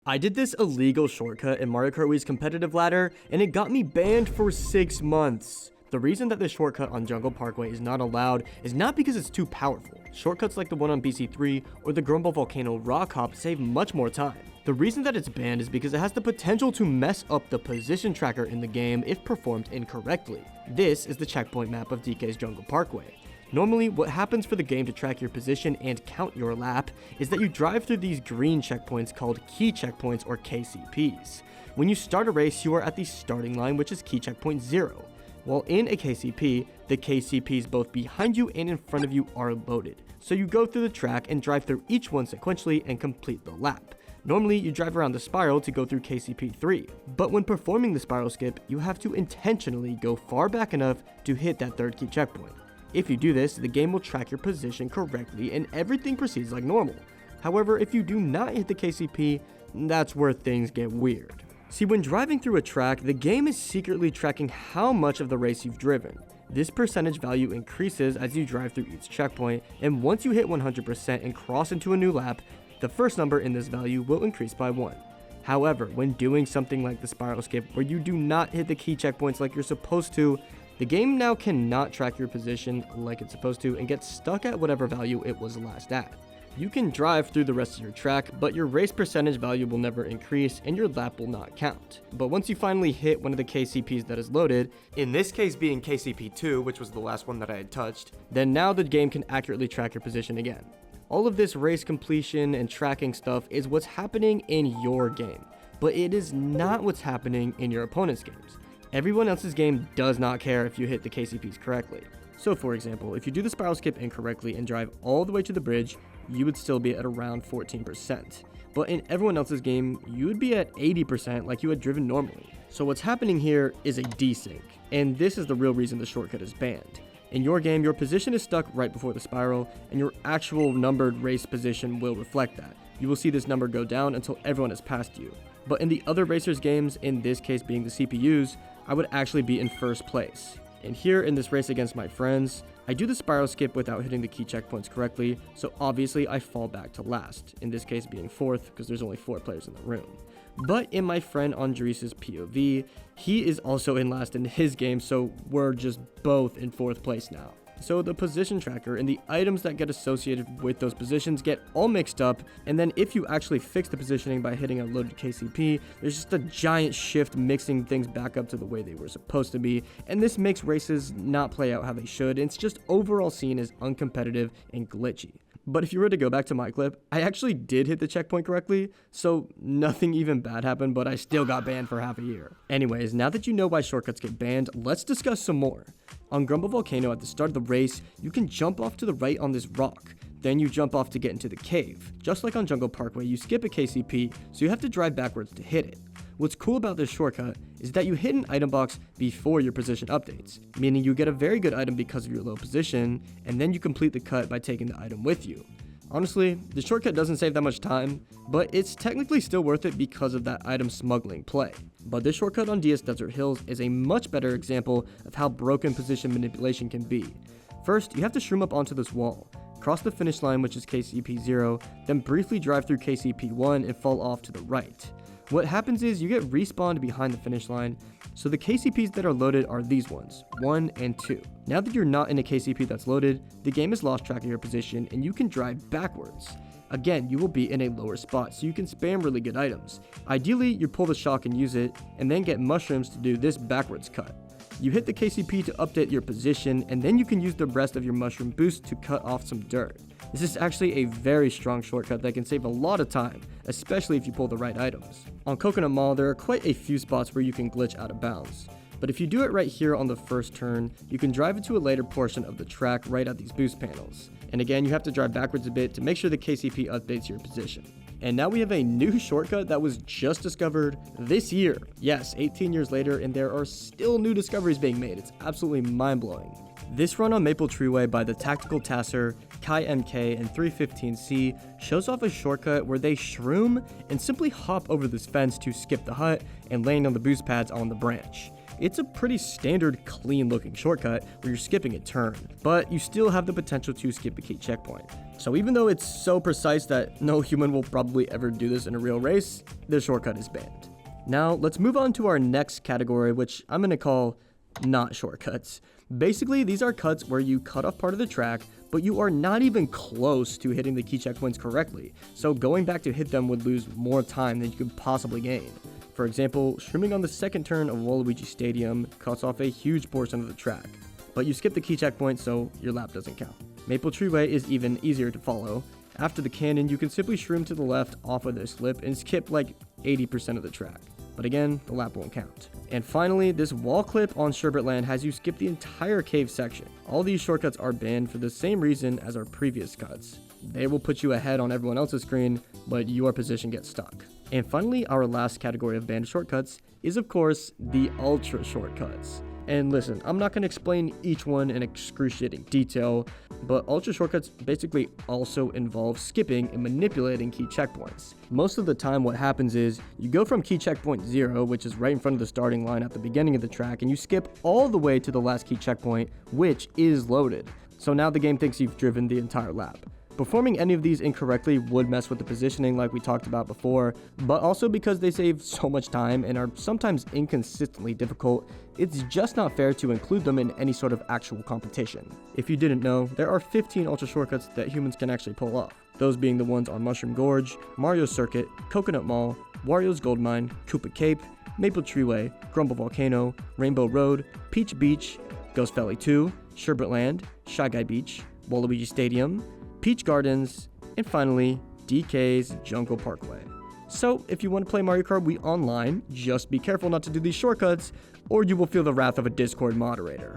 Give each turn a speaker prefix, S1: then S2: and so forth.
S1: I did this illegal shortcut in Mario Kart Wii's competitive ladder, and it got me banned for 6 months. The reason that this shortcut on Jungle Parkway is not allowed is not because it's too powerful. Shortcuts like the one on BC3 or the Grumble Volcano Rock Hop save much more time. The reason that it's banned is because it has the potential to mess up the position tracker in the game if performed incorrectly. This is the checkpoint map of DK's Jungle Parkway. Normally, what happens for the game to track your position and count your lap is that you drive through these green checkpoints called key checkpoints or KCPs. When you start a race, you are at the starting line, which is key checkpoint 0. While in a KCP, the KCPs both behind you and in front of you are loaded. So you go through the track and drive through each one sequentially and complete the lap. Normally, you drive around the spiral to go through KCP 3, but when performing the spiral skip, you have to intentionally go far back enough to hit that third key checkpoint. If you do this, the game will track your position correctly and everything proceeds like normal. However, if you do not hit the KCP, that's where things get weird. See, when driving through a track, the game is secretly tracking how much of the race you've driven. This percentage value increases as you drive through each checkpoint, and once you hit 100% and cross into a new lap, the first number in this value will increase by 1. However, when doing something like the spiral skip where you do not hit the key checkpoints like you're supposed to, the game now cannot track your position like it's supposed to and gets stuck at whatever value it was last at. You can drive through the rest of your track, but your race percentage value will never increase and your lap will not count. But once you finally hit one of the KCPs that is loaded, in this case being KCP 2, which was the last one that I had touched, then now the game can accurately track your position again. All of this race completion and tracking stuff is what's happening in your game, but it is not what's happening in your opponent's games. Everyone else's game does not care if you hit the KCPs correctly. So for example, if you do the spiral skip incorrectly and drive all the way to the bridge, you would still be at around 14%. But in everyone else's game, you would be at 80% like you had driven normally. So what's happening here is a desync, and this is the real reason the shortcut is banned. In your game, your position is stuck right before the spiral, and your actual numbered race position will reflect that. You will see this number go down until everyone has passed you. But in the other racers' games, in this case being the CPUs, I would actually be in first place. And here in this race against my friends, I do the spiral skip without hitting the key checkpoints correctly, so obviously I fall back to last, in this case being 4th because there's only 4 players in the room. But in my friend Andres' POV, he is also in last in his game, so we're just both in 4th place now. So the position tracker and the items that get associated with those positions get all mixed up, and then if you actually fix the positioning by hitting a loaded KCP, there's just a giant shift mixing things back up to the way they were supposed to be, and this makes races not play out how they should, and it's just overall seen as uncompetitive and glitchy. But if you were to go back to my clip, I actually did hit the checkpoint correctly, so nothing even bad happened, but I still got banned for half a year. Anyways, now that you know why shortcuts get banned, let's discuss some more. On Grumble Volcano at the start of the race, you can jump off to the right on this rock. Then you jump off to get into the cave. Just like on Jungle Parkway, you skip a KCP, so you have to drive backwards to hit it. What's cool about this shortcut is that you hit an item box before your position updates, meaning you get a very good item because of your low position, and then you complete the cut by taking the item with you. Honestly, the shortcut doesn't save that much time, but it's technically still worth it because of that item smuggling play. But this shortcut on DS Desert Hills is a much better example of how broken position manipulation can be. First, you have to shroom up onto this wall, cross the finish line, which is KCP 0, then briefly drive through KCP 1 and fall off to the right. What happens is you get respawned behind the finish line, so the KCPs that are loaded are these ones, 1 and 2. Now that you're not in a KCP that's loaded, the game has lost track of your position and you can drive backwards. Again, you will be in a lower spot, so you can spam really good items. Ideally, you pull the shock and use it, and then get mushrooms to do this backwards cut. You hit the KCP to update your position, and then you can use the rest of your mushroom boost to cut off some dirt. This is actually a very strong shortcut that can save a lot of time, especially if you pull the right items. On Coconut Mall, there are quite a few spots where you can glitch out of bounds. But if you do it right here on the first turn, you can drive into a later portion of the track right at these boost panels. And again, you have to drive backwards a bit to make sure the KCP updates your position. And now we have a new shortcut that was just discovered this year. Yes, 18 years later, and there are still new discoveries being made. It's absolutely mind-blowing. This run on Maple Treeway by the Tactical Tasser, Kai MK, and 315C shows off a shortcut where they shroom and simply hop over this fence to skip the hut and land on the boost pads on the branch. It's a pretty standard, clean looking shortcut where you're skipping a turn, but you still have the potential to skip a key checkpoint. So even though it's so precise that no human will probably ever do this in a real race, this shortcut is banned. Now let's move on to our next category, which I'm going to call not shortcuts. Basically, these are cuts where you cut off part of the track, but you are not even close to hitting the key checkpoints correctly, so going back to hit them would lose more time than you could possibly gain. For example, shrooming on the second turn of Waluigi Stadium cuts off a huge portion of the track, but you skip the key checkpoint, so your lap doesn't count. Maple Tree Way is even easier to follow. After the cannon, you can simply shroom to the left off of this lip and skip like 80% of the track. But again, the lap won't count. And finally, this wall clip on Sherbet Land has you skip the entire cave section. All these shortcuts are banned for the same reason as our previous cuts. They will put you ahead on everyone else's screen, but your position gets stuck. And finally, our last category of banned shortcuts is of course the ultra shortcuts. And listen, I'm not going to explain each one in excruciating detail, but ultra shortcuts basically also involve skipping and manipulating key checkpoints. Most of the time what happens is you go from key checkpoint 0, which is right in front of the starting line at the beginning of the track, and you skip all the way to the last key checkpoint, which is loaded. So now the game thinks you've driven the entire lap. Performing any of these incorrectly would mess with the positioning like we talked about before, but also because they save so much time and are sometimes inconsistently difficult, it's just not fair to include them in any sort of actual competition. If you didn't know, there are 15 ultra shortcuts that humans can actually pull off, those being the ones on Mushroom Gorge, Mario Circuit, Coconut Mall, Wario's Gold Mine, Koopa Cape, Maple Tree Way, Grumble Volcano, Rainbow Road, Peach Beach, Ghost Valley 2, Sherbet Land, Shy Guy Beach, Waluigi Stadium, Peach Gardens, and finally, DK's Jungle Parkway. So, if you want to play Mario Kart Wii online, just be careful not to do these shortcuts, or you will feel the wrath of a Discord moderator.